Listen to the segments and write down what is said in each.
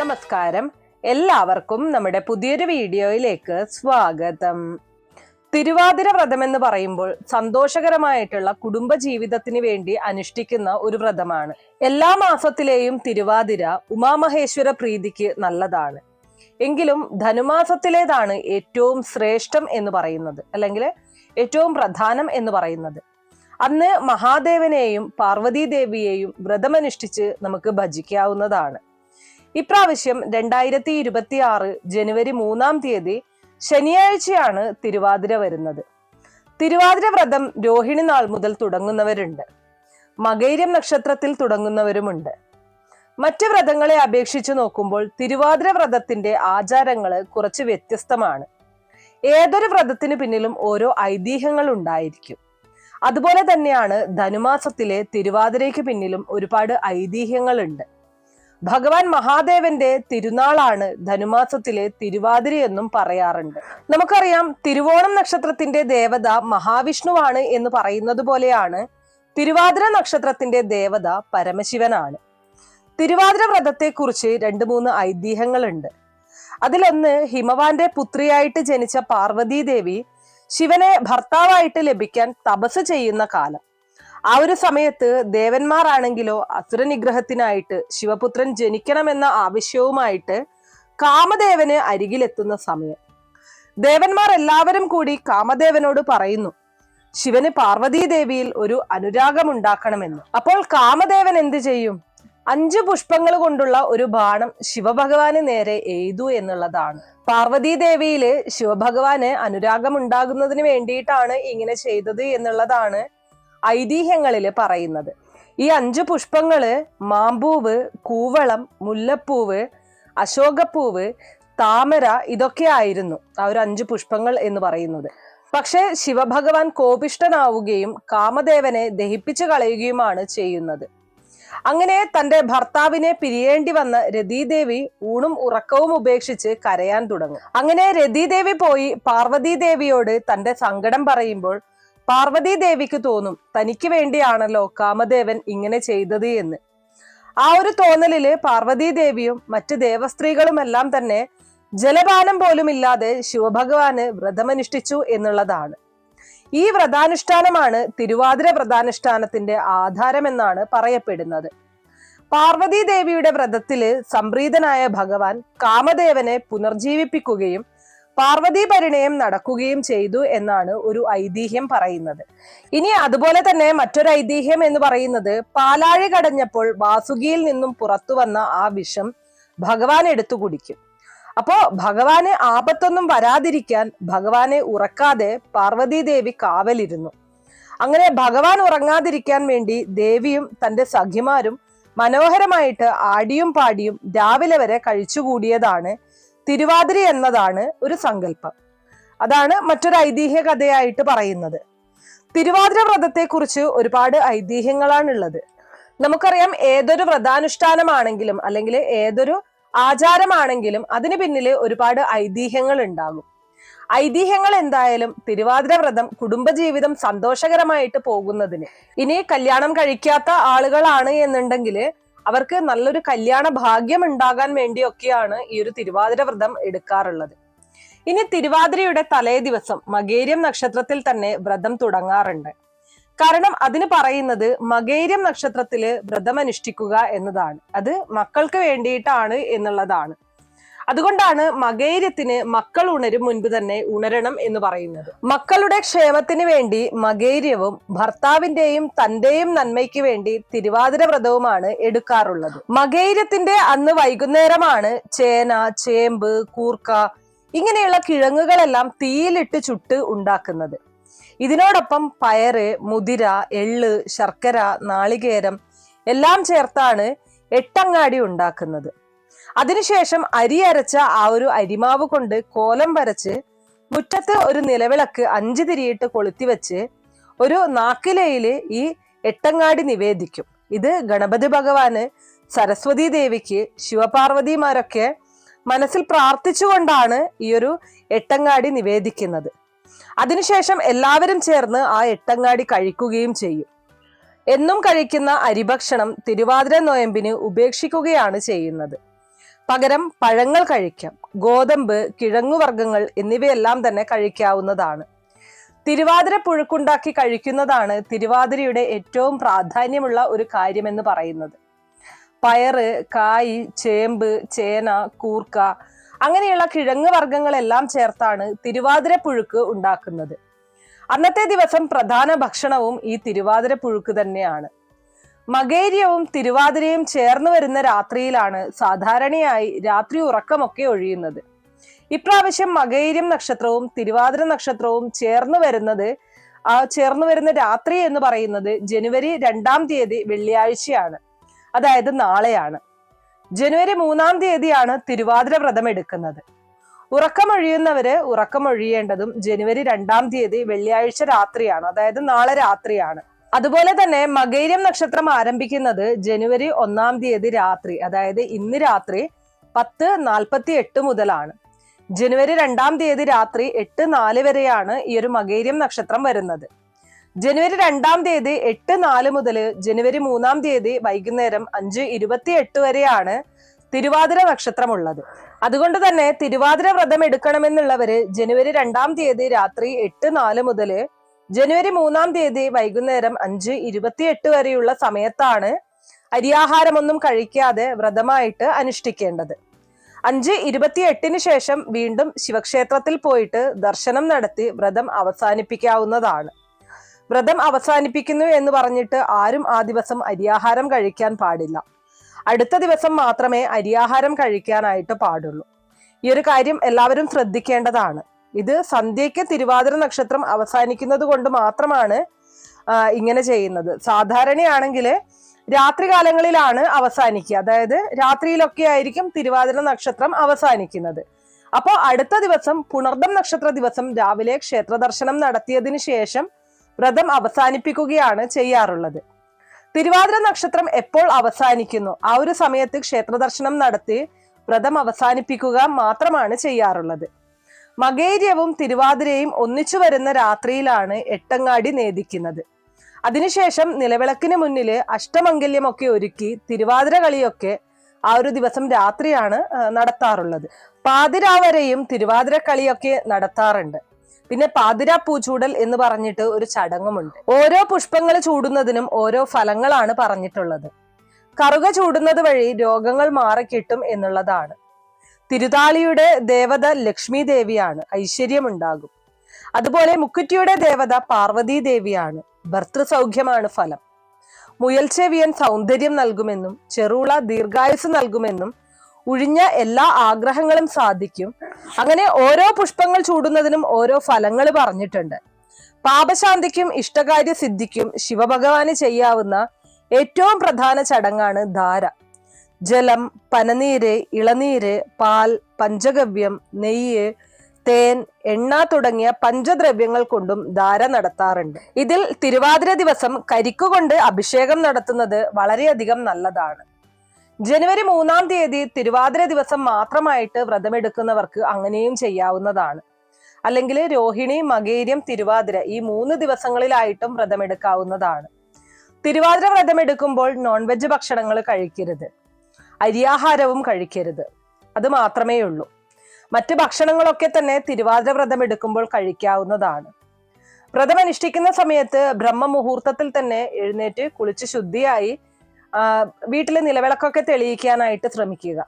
നമസ്കാരം. എല്ലാവർക്കും നമ്മുടെ പുതിയൊരു വീഡിയോയിലേക്ക് സ്വാഗതം. തിരുവാതിര വ്രതം എന്ന് പറയുമ്പോൾ സന്തോഷകരമായിട്ടുള്ള കുടുംബ ജീവിതത്തിന് വേണ്ടി അനുഷ്ഠിക്കുന്ന ഒരു വ്രതമാണ്. എല്ലാ മാസത്തിലെയും തിരുവാതിര ഉമാമഹേശ്വര പ്രീതിക്ക് നല്ലതാണ്. എങ്കിലും ധനുമാസത്തിലേതാണ് ഏറ്റവും ശ്രേഷ്ഠം എന്ന് പറയുന്നത്, അല്ലെങ്കിൽ ഏറ്റവും പ്രധാനം എന്ന് പറയുന്നത്. അന്ന് മഹാദേവനെയും പാർവതീ ദേവിയെയും വ്രതമനുഷ്ഠിച്ച് നമുക്ക് ഭജിക്കാവുന്നതാണ്. ഇപ്രാവശ്യം 2026 ജനുവരി 3-ാം തീയതി ശനിയാഴ്ചയാണ് തിരുവാതിര വരുന്നത്. തിരുവാതിര വ്രതം രോഹിണി നാൾ മുതൽ തുടങ്ങുന്നവരുണ്ട്, മകൈര്യം നക്ഷത്രത്തിൽ തുടങ്ങുന്നവരുമുണ്ട്. മറ്റ് വ്രതങ്ങളെ അപേക്ഷിച്ച് നോക്കുമ്പോൾ തിരുവാതിര വ്രതത്തിന്റെ ആചാരങ്ങൾ കുറച്ച് വ്യത്യസ്തമാണ്. ഏതൊരു വ്രതത്തിന് പിന്നിലും ഓരോ ഐതിഹ്യങ്ങൾ ഉണ്ടായിരിക്കും. അതുപോലെ തന്നെയാണ് ധനുമാസത്തിലെ തിരുവാതിരയ്ക്ക് പിന്നിലും ഒരുപാട് ഐതിഹ്യങ്ങളുണ്ട്. ഭഗവാൻ മഹാദേവന്റെ തിരുനാളാണ് ധനുമാസത്തിലെ തിരുവാതിര എന്നും പറയാറുണ്ട്. നമുക്കറിയാം, തിരുവോണം നക്ഷത്രത്തിന്റെ ദേവത മഹാവിഷ്ണുവാണ് എന്ന് പറയുന്നത് പോലെയാണ് തിരുവാതിര നക്ഷത്രത്തിന്റെ ദേവത പരമശിവനാണ്. തിരുവാതിര വ്രതത്തെക്കുറിച്ച് 2-3 ഐതിഹ്യങ്ങളുണ്ട്. അതിലൊന്ന്, ഹിമവാന്റെ പുത്രിയായിട്ട് ജനിച്ച പാർവതീ ദേവി ശിവനെ ഭർത്താവായിട്ട് ലഭിക്കാൻ തപസ് ചെയ്യുന്ന കാലം. ആ ഒരു സമയത്ത് ദേവന്മാരാണെങ്കിലോ അസുരനിഗ്രഹത്തിനായിട്ട് ശിവപുത്രൻ ജനിക്കണമെന്ന ആവശ്യവുമായിട്ട് കാമദേവന് അരികിലെത്തുന്ന സമയം. ദേവന്മാർ എല്ലാവരും കൂടി കാമദേവനോട് പറയുന്നു, ശിവന് പാർവതീ ദേവിയിൽ ഒരു അനുരാഗമുണ്ടാക്കണമെന്ന്. അപ്പോൾ കാമദേവൻ എന്ത് ചെയ്യും? 5 പുഷ്പങ്ങൾ കൊണ്ടുള്ള ഒരു ബാണം ശിവഭഗവാന് നേരെ എയ്തു എന്നുള്ളതാണ്. പാർവതീ ദേവിയില് ശിവഭഗവാന് അനുരാഗം ഉണ്ടാകുന്നതിന് വേണ്ടിയിട്ടാണ് ഇങ്ങനെ ചെയ്തത് എന്നുള്ളതാണ് ഐതിഹ്യങ്ങളില് പറയുന്നത്. ഈ 5 പുഷ്പങ്ങള് മാമ്പൂവ്, കൂവളം, മുല്ലപ്പൂവ്, അശോകപ്പൂവ്, താമര, ഇതൊക്കെ ആയിരുന്നു ആ ഒരു 5 പുഷ്പങ്ങൾ എന്ന് പറയുന്നത്. പക്ഷെ ശിവഭഗവാൻ കോപിഷ്ഠനാവുകയും കാമദേവനെ ദഹിപ്പിച്ചു കളയുകയുമാണ് ചെയ്യുന്നത്. അങ്ങനെ തന്റെ ഭർത്താവിനെ പിരിയേണ്ടി വന്ന രതീദേവി ഊണും ഉറക്കവും ഉപേക്ഷിച്ച് കരയാൻ തുടങ്ങും. അങ്ങനെ രതീദേവി പോയി പാർവതീ ദേവിയോട് തന്റെ സങ്കടം പറയുമ്പോൾ പാർവതീ ദേവിക്ക് തോന്നും, തനിക്ക് വേണ്ടിയാണല്ലോ കാമദേവൻ ഇങ്ങനെ ചെയ്തത് എന്ന്. ആ ഒരു തോന്നലില് പാർവതീ ദേവിയും മറ്റ് ദേവസ്ത്രീകളുമെല്ലാം തന്നെ ജലപാനം പോലും ഇല്ലാതെ ശിവഭഗവാന് വ്രതമനുഷ്ഠിച്ചു എന്നുള്ളതാണ്. ഈ വ്രതാനുഷ്ഠാനമാണ് തിരുവാതിര വ്രതാനുഷ്ഠാനത്തിന്റെ ആധാരമെന്നാണ് പറയപ്പെടുന്നത്. പാർവതീ ദേവിയുടെ വ്രതത്തില് സംപ്രീതനായ ഭഗവാൻ കാമദേവനെ പുനർജീവിപ്പിക്കുകയും പാർവതീ പരിണയം നടക്കുകയും ചെയ്തു എന്നാണ് ഒരു ഐതിഹ്യം പറയുന്നത്. ഇനി അതുപോലെ തന്നെ മറ്റൊരു ഐതിഹ്യം എന്ന് പറയുന്നത്, പാലാഴി കടഞ്ഞപ്പോൾ വാസുകിയിൽ നിന്നും പുറത്തു വന്ന ആ വിഷം ഭഗവാൻ എടുത്തു കുടിക്കും. അപ്പോ ഭഗവാന് ആപത്തൊന്നും വരാതിരിക്കാൻ ഭഗവാനെ ഉറക്കാതെ പാർവതീ ദേവി കാവലിരുന്നു. അങ്ങനെ ഭഗവാൻ ഉറങ്ങാതിരിക്കാൻ വേണ്ടി ദേവിയും തന്റെ സഖിമാരും മനോഹരമായിട്ട് ആടിയും പാടിയും രാവിലെ വരെ കഴിച്ചുകൂടിയതാണ് തിരുവാതിര എന്നതാണ് ഒരു സങ്കല്പം. അതാണ് മറ്റൊരു ഐതിഹ്യ കഥയായിട്ട് പറയുന്നത്. തിരുവാതിര വ്രതത്തെ കുറിച്ച് ഒരുപാട് ഐതിഹ്യങ്ങളാണുള്ളത്. നമുക്കറിയാം, ഏതൊരു വ്രതാനുഷ്ഠാനമാണെങ്കിലും അല്ലെങ്കിൽ ഏതൊരു ആചാരമാണെങ്കിലും അതിന് പിന്നില് ഒരുപാട് ഐതിഹ്യങ്ങൾ ഉണ്ടാകും. ഐതിഹ്യങ്ങൾ എന്തായാലും തിരുവാതിര വ്രതം കുടുംബജീവിതം സന്തോഷകരമായിട്ട് പോകുന്നതിന്, ഇനി കല്യാണം കഴിക്കാത്ത ആളുകളാണ് എന്നുണ്ടെങ്കിൽ അവർക്ക് നല്ലൊരു കല്യാണ ഭാഗ്യം ഉണ്ടാകാൻ വേണ്ടിയൊക്കെയാണ് ഈ ഒരു തിരുവാതിര വ്രതം എടുക്കാറുള്ളത്. ഇനി തിരുവാതിരയുടെ തലേ ദിവസം മകൈര്യം നക്ഷത്രത്തിൽ തന്നെ വ്രതം തുടങ്ങാറുണ്ട്. കാരണം അതിന് പറയുന്നത് മകൈര്യം നക്ഷത്രത്തില് വ്രതം അനുഷ്ഠിക്കുക എന്നതാണ്. അത് മക്കൾക്ക് വേണ്ടിയിട്ടാണ് എന്നുള്ളതാണ്. അതുകൊണ്ടാണ് മകൈര്യത്തിന് മക്കൾ ഉണരും മുൻപ് തന്നെ ഉണരണം എന്ന് പറയുന്നത്. മക്കളുടെ ക്ഷേമത്തിന് വേണ്ടി മകൈര്യവും ഭർത്താവിന്റെയും തന്റെയും നന്മയ്ക്ക് വേണ്ടി തിരുവാതിര വ്രതവുമാണ് എടുക്കാറുള്ളത്. മകൈര്യത്തിന്റെ അന്ന് വൈകുന്നേരമാണ് ചേന, ചേമ്പ്, കൂർക്ക ഇങ്ങനെയുള്ള കിഴങ്ങുകളെല്ലാം തീയിലിട്ട് ചുട്ട് ഉണ്ടാക്കുന്നത്. ഇതിനോടൊപ്പം പയറ്, മുതിര, എള്ള്, ശർക്കര, നാളികേരം എല്ലാം ചേർത്താണ് എട്ടങ്ങാടി ഉണ്ടാക്കുന്നത്. അതിനുശേഷം അരി അരച്ച ആ ഒരു അരിമാവ് കൊണ്ട് കോലം വരച്ച് മുറ്റത്ത് ഒരു നിലവിളക്ക് 5 തിരിയിട്ട് കൊളുത്തി വെച്ച് ഒരു നാക്കിലയില് ഈ എട്ടങ്ങാടി നിവേദിക്കും. ഇത് ഗണപതി ഭഗവാന്, സരസ്വതി ദേവിക്ക്, ശിവപാർവതിമാരൊക്കെ മനസ്സിൽ പ്രാർത്ഥിച്ചുകൊണ്ടാണ് ഈ ഒരു എട്ടങ്ങാടി നിവേദിക്കുന്നത്. അതിനുശേഷം എല്ലാവരും ചേർന്ന് ആ എട്ടങ്ങാടി കഴിക്കുകയും ചെയ്യും. എന്നും കഴിക്കുന്ന അരിഭക്ഷണം തിരുവാതിര നോയമ്പിന് ഉപേക്ഷിക്കുകയാണ് ചെയ്യുന്നത്. പകരം പഴങ്ങൾ കഴിക്കാം. ഗോതമ്പ്, കിഴങ്ങുവർഗ്ഗങ്ങൾ എന്നിവയെല്ലാം തന്നെ കഴിക്കാവുന്നതാണ്. തിരുവാതിര പുഴുക്കുണ്ടാക്കി കഴിക്കുന്നതാണ് തിരുവാതിരയുടെ ഏറ്റവും പ്രാധാന്യമുള്ള ഒരു കാര്യമെന്ന് പറയുന്നത്. പയറ്, കായ്, ചേമ്പ്, ചേന, കൂർക്ക അങ്ങനെയുള്ള കിഴങ്ങ് വർഗ്ഗങ്ങളെല്ലാം ചേർത്താണ് തിരുവാതിര പുഴുക്ക് ഉണ്ടാക്കുന്നത്. അന്നത്തെ ദിവസം പ്രധാന ഭക്ഷണവും ഈ തിരുവാതിര പുഴുക്ക് തന്നെയാണ്. മകേര്യവും തിരുവാതിരയും ചേർന്ന് വരുന്ന രാത്രിയിലാണ് സാധാരണയായി രാത്രി ഉറക്കമൊക്കെ ഒഴിയുന്നത്. ഇപ്രാവശ്യം മകേര്യം നക്ഷത്രവും തിരുവാതിര നക്ഷത്രവും ചേർന്ന് വരുന്ന രാത്രി എന്ന് പറയുന്നത് ജനുവരി 2-ാം തീയതി വെള്ളിയാഴ്ചയാണ്, അതായത് നാളെയാണ്. ജനുവരി 3-ാം തീയതിയാണ് തിരുവാതിര വ്രതം എടുക്കുന്നത്. ഉറക്കമൊഴിയുന്നവര് ഉറക്കമൊഴിയേണ്ടതും ജനുവരി 2-ാം തീയതി വെള്ളിയാഴ്ച രാത്രിയാണ്, അതായത് നാളെ രാത്രിയാണ്. അതുപോലെ തന്നെ മകേര്യം നക്ഷത്രം ആരംഭിക്കുന്നത് ജനുവരി 1-ാം തീയതി രാത്രി, അതായത് ഇന്ന് രാത്രി 10:48 മുതലാണ്. ജനുവരി 2-ാം തീയതി രാത്രി 8:04 വരെയാണ് ഈ ഒരു മകേര്യം നക്ഷത്രം വരുന്നത്. ജനുവരി 2-ാം തീയതി 8:04 മുതൽ ജനുവരി 3-ാം തീയതി വൈകുന്നേരം 5:28 വരെയാണ് തിരുവാതിര നക്ഷത്രമുള്ളത്. അതുകൊണ്ട് തന്നെ തിരുവാതിര വ്രതം എടുക്കണമെന്നുള്ളവര് ജനുവരി 2-ാം തീയതി രാത്രി 8:04 മുതൽ ജനുവരി 3-ാം തീയതി വൈകുന്നേരം 5:28 വരെയുള്ള സമയത്താണ് അരിയാഹാരമൊന്നും കഴിക്കാതെ വ്രതമായിട്ട് അനുഷ്ഠിക്കേണ്ടത്. 5:28 ശേഷം വീണ്ടും ശിവക്ഷേത്രത്തിൽ പോയിട്ട് ദർശനം നടത്തി വ്രതം അവസാനിപ്പിക്കാവുന്നതാണ്. വ്രതം അവസാനിപ്പിക്കുന്നു എന്ന് പറഞ്ഞിട്ട് ആരും ആ ദിവസം അരിയാഹാരം കഴിക്കാൻ പാടില്ല. അടുത്ത ദിവസം മാത്രമേ അരിയാഹാരം കഴിക്കാനായിട്ട് പാടുള്ളൂ. ഈ ഒരു കാര്യം എല്ലാവരും ശ്രദ്ധിക്കേണ്ടതാണ്. ഇത് സന്ധ്യയ്ക്ക് തിരുവാതിര നക്ഷത്രം അവസാനിക്കുന്നത് കൊണ്ട് മാത്രമാണ് ഇങ്ങനെ ചെയ്യുന്നത്. സാധാരണയാണെങ്കിൽ രാത്രികാലങ്ങളിലാണ് അവസാനിക്കുക, അതായത് രാത്രിയിലൊക്കെ ആയിരിക്കും തിരുവാതിര നക്ഷത്രം അവസാനിക്കുന്നത്. അപ്പോൾ അടുത്ത ദിവസം പുണർദം നക്ഷത്ര ദിവസം രാവിലെ ക്ഷേത്ര ദർശനം നടത്തിയതിനു ശേഷം വ്രതം അവസാനിപ്പിക്കുകയാണ് ചെയ്യാറുള്ളത്. തിരുവാതിര നക്ഷത്രം എപ്പോൾ അവസാനിക്കുന്നു ആ ഒരു സമയത്ത് ക്ഷേത്ര ദർശനം നടത്തി വ്രതം അവസാനിപ്പിക്കുക മാത്രമാണ് ചെയ്യാറുള്ളത്. മകേര്യവും തിരുവാതിരയും ഒന്നിച്ചു വരുന്ന രാത്രിയിലാണ് എട്ടങ്ങാടി നേദിക്കുന്നത്. അതിനുശേഷം നിലവിളക്കിന് മുന്നില് അഷ്ടമംഗല്യമൊക്കെ ഒരുക്കി തിരുവാതിര കളിയൊക്കെ ആ ഒരു ദിവസം രാത്രിയാണ് നടത്താറുള്ളത്. പാതിരാവരെയും തിരുവാതിര കളിയൊക്കെ നടത്താറുണ്ട്. പിന്നെ പാതിരാ പൂച്ചൂടൽ എന്ന് പറഞ്ഞിട്ട് ഒരു ചടങ്ങുമുണ്ട്. ഓരോ പുഷ്പങ്ങൾ ചൂടുന്നതിനും ഓരോ ഫലങ്ങളാണ് പറഞ്ഞിട്ടുള്ളത്. കറുക ചൂടുന്നത് വഴി രോഗങ്ങൾ മാറിക്കിട്ടും എന്നുള്ളതാണ്. തിരുതാളിയുടെ ദേവത ലക്ഷ്മി ദേവിയാണ്, ഐശ്വര്യമുണ്ടാകും. അതുപോലെ മുക്കുറ്റിയുടെ ദേവത പാർവതി ദേവിയാണ്, ഭർത്തൃസൗഖ്യമാണ് ഫലം. മുയൽച്ചെവിയൻ സൗന്ദര്യം നൽകുമെന്നും ചെറുള ദീർഘായുസ് നൽകുമെന്നും ഒഴിഞ്ഞ എല്ലാ ആഗ്രഹങ്ങളും സാധിക്കും. അങ്ങനെ ഓരോ പുഷ്പങ്ങൾ ചൂടുന്നതിനും ഓരോ ഫലങ്ങൾ പറഞ്ഞിട്ടുണ്ട്. പാപശാന്തിക്കും ഇഷ്ടകാര്യ സിദ്ധിക്കും ശിവഭഗവാന് ചെയ്യാവുന്ന ഏറ്റവും പ്രധാന ചടങ്ങാണ് ധാര. ജലം, പനനീര്, ഇളനീര്, പാൽ, പഞ്ചഗവ്യം, നെയ്യ്, തേൻ, എണ്ണ തുടങ്ങിയ പഞ്ചദ്രവ്യങ്ങൾ കൊണ്ടും ധാര നടത്താറുണ്ട്. ഇതിൽ തിരുവാതിര ദിവസം കരിക്കുകൊണ്ട് അഭിഷേകം നടത്തുന്നത് വളരെയധികം നല്ലതാണ്. ജനുവരി 3-ാം തീയതി തിരുവാതിര ദിവസം മാത്രമായിട്ട് വ്രതമെടുക്കുന്നവർക്ക് അങ്ങനെയും ചെയ്യാവുന്നതാണ്. അല്ലെങ്കിൽ രോഹിണി, മകേര്യം, തിരുവാതിര ഈ 3 ദിവസങ്ങളിലായിട്ടും വ്രതമെടുക്കാവുന്നതാണ്. തിരുവാതിര വ്രതമെടുക്കുമ്പോൾ നോൺ വെജ് ഭക്ഷണങ്ങൾ കഴിക്കരുത്, അരിയാഹാരവും കഴിക്കരുത്. അത് മാത്രമേ ഉള്ളൂ. മറ്റു ഭക്ഷണങ്ങളൊക്കെ തന്നെ തിരുവാതിര വ്രതം എടുക്കുമ്പോൾ കഴിക്കാവുന്നതാണ്. വ്രതം അനുഷ്ഠിക്കുന്ന സമയത്ത് ബ്രഹ്മമുഹൂർത്തത്തിൽ തന്നെ എഴുന്നേറ്റ് കുളിച്ച് ശുദ്ധിയായി വീട്ടിലെ നിലവിളക്കൊക്കെ തെളിയിക്കാനായിട്ട് ശ്രമിക്കുക.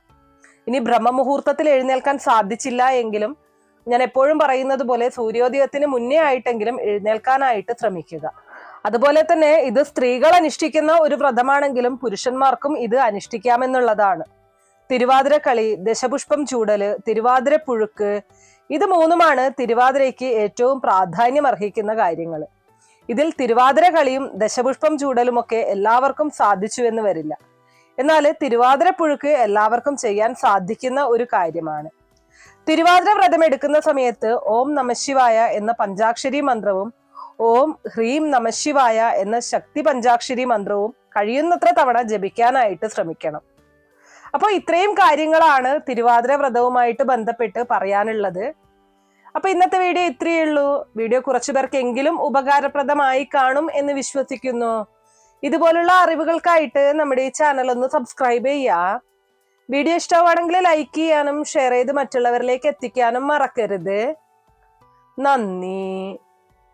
ഇനി ബ്രഹ്മമുഹൂർത്തത്തിൽ എഴുന്നേൽക്കാൻ സാധിച്ചില്ല എങ്കിലും ഞാൻ എപ്പോഴും പറയുന്നത് പോലെ സൂര്യോദയത്തിന് മുന്നേ ആയിട്ടെങ്കിലും എഴുന്നേൽക്കാനായിട്ട് ശ്രമിക്കുക. അതുപോലെ തന്നെ ഇത് സ്ത്രീകൾ അനുഷ്ഠിക്കുന്ന ഒരു വ്രതമാണെങ്കിലും പുരുഷന്മാർക്കും ഇത് അനുഷ്ഠിക്കാമെന്നുള്ളതാണ്. തിരുവാതിര കളി, ദശപുഷ്പം ചൂടല്, തിരുവാതിര പുഴുക്ക്, ഇത് 3ഉമാണ് തിരുവാതിരയ്ക്ക് ഏറ്റവും പ്രാധാന്യം അർഹിക്കുന്ന കാര്യങ്ങൾ. ഇതിൽ തിരുവാതിര കളിയും ദശപുഷ്പം ചൂടലുമൊക്കെ എല്ലാവർക്കും സാധിച്ചു എന്ന് വരില്ല. എന്നാൽ തിരുവാതിര പുഴുക്ക് എല്ലാവർക്കും ചെയ്യാൻ സാധിക്കുന്ന ഒരു കാര്യമാണ്. തിരുവാതിര വ്രതം എടുക്കുന്ന സമയത്ത് ഓം നമഃശിവായ എന്ന പഞ്ചാക്ഷരി മന്ത്രവും ഓം ഹ്രീം നമഃശിവായ എന്ന ശക്തി പഞ്ചാക്ഷരി മന്ത്രവും കഴിയുന്നത്ര തവണ ജപിക്കാനായിട്ട് ശ്രമിക്കണം. അപ്പോൾ ഇത്രയും കാര്യങ്ങളാണ് തിരുവാതിര വ്രതവുമായിട്ട് ബന്ധപ്പെട്ട് പറയാനുള്ളത്. അപ്പൊ ഇന്നത്തെ വീഡിയോ ഇത്രയേ ഉള്ളൂ. വീഡിയോ കുറച്ചു പേർക്കെങ്കിലും ഉപകാരപ്രദമായി കാണും എന്ന് വിശ്വസിക്കുന്നു. ഇതുപോലുള്ള അറിവുകൾക്കായിട്ട് നമ്മുടെ ഈ ചാനൽ ഒന്ന് സബ്സ്ക്രൈബ് ചെയ്യുക. വീഡിയോ ഇഷ്ടമാണെങ്കിൽ ലൈക്ക് ചെയ്യാനും ഷെയർ ചെയ്ത് മറ്റുള്ളവരിലേക്ക് എത്തിക്കാനും മറക്കരുത്. നന്ദി.